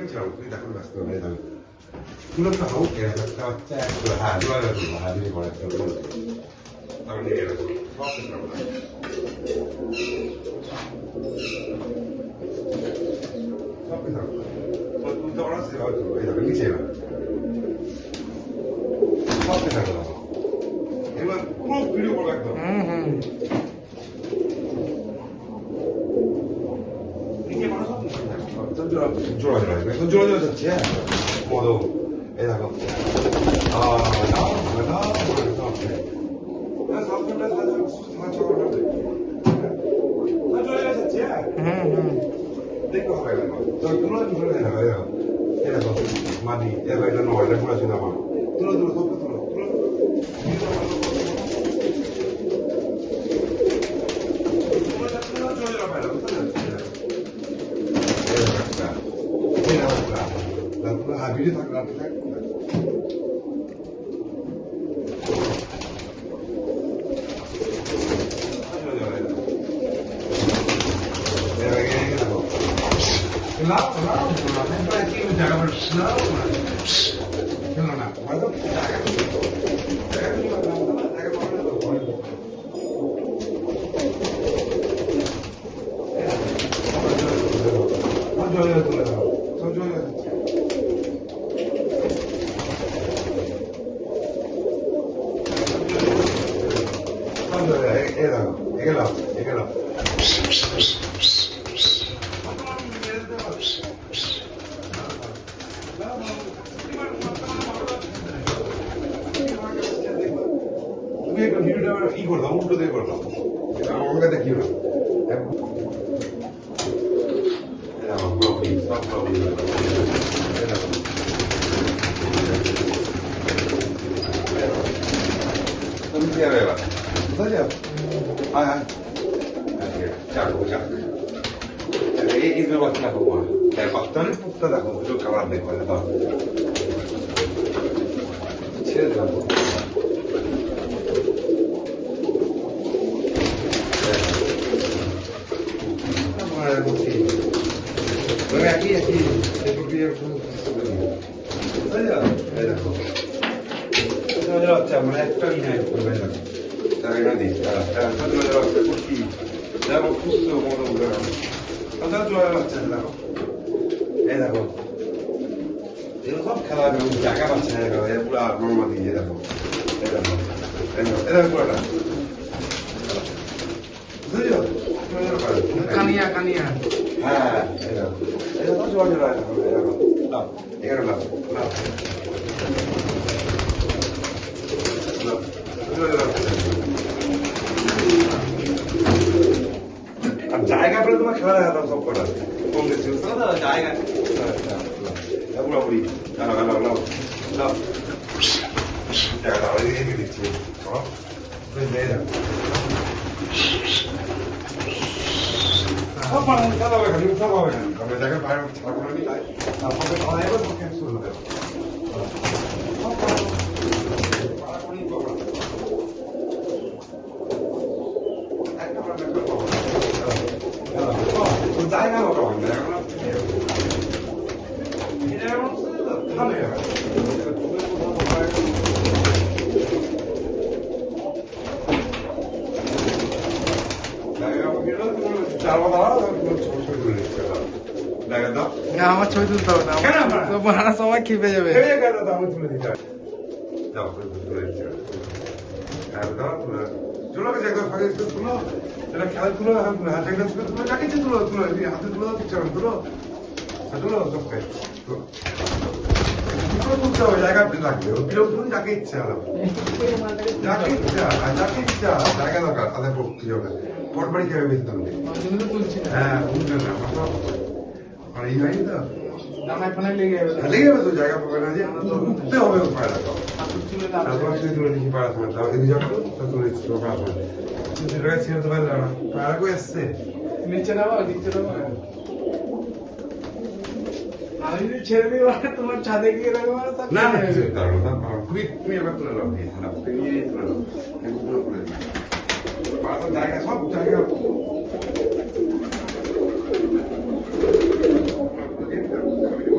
촬영처럼 우리가 그런 말씀 해달라고. 그렇게 하고 계속 쫙 하루하루 하루에 걸었어. 나는 얘기해서 수학했더라고. 수학했더라고. 또 알았어요. 그래서 응시해라. 수학했더라고. 얘는 꼭 그리고 올라갔어. 이게 바로 수학했더라고. 선줄하지라 자체 모두 에다가 미리 다 그렇게 이걸 너무 불러도 이걸 뭔가 되 기울어. Itu waktu aku buat. Dan faktor ni pun tak aku tu kawan dek pada tu. Cerita tu. Apa mesti? Berarti aku seperti aku. Saya ada aku. Saya macam mana tu ni aku berbeza. Saya nanti. Saya tu seperti. Saya khusus orang orang. 가장 좋아하잖아요. 애다고. 이거 카라면 야가 맞잖아요. 애불아 normally 애다고. 애다고 뭐라. 그래요. Kania 아, 애다고. 애다고 좋아하잖아요. 애다고. 나, 이거를 나. জায়গা পেলে তোমার খেলা দেখা সব করা কম বেশি হচ্ছে না জায়গা বুড়াবুড়ি জায়গাটা এনে দিচ্ছি সব মানুষ খেলা হবে খালি উঠা পাবে না কারণ জায়গায় বাইরে ছাড়া করে নিলে তারপরে খাওয়া যাবে তো ক্যান্সেল হয়ে যাবে জায়গা가 없네. 이래는 타네요. আমার ছবি তুলতে হবে না বানানোর সময় খেপে যাবে 저렇게 제가 가게에서 들어 내가 잘 들어 자기가 집에 들어 자기지 들어 하트 들어 피처럼 들어 들어 좋게 들어 붙여 야가 빌라게 빌어부는 자기 있잖아 자기 있자 자기가 나가 다들 뭐 기억나 버버리 개에 있던데 아 운전을 하면서 아니 이거 아니다 দামাই ফোনে লেগে যাবে লেগে যাবে তো জায়গা পাবে না যে উঠতে হবে পায়রা তো তারপর সেই তুলে দিচ্ছি পায়রা সময় তাও এদিকে যাবো তো তুলে দিচ্ছি পায়রা সময় জায়গায় ছিল তো পারবে না পায়রা কই আসছে নিচে নামা নিচে নামা আমি যদি ছেড়ে দিই তোমার ছাদে গিয়ে রাখবো না না কিছু কারণ না তুমি এবার তুলে নাও না তুমি নিয়ে তুলে নাও এগুলো করে দিই পায়রা জায়গা সব জায়গা Thank you.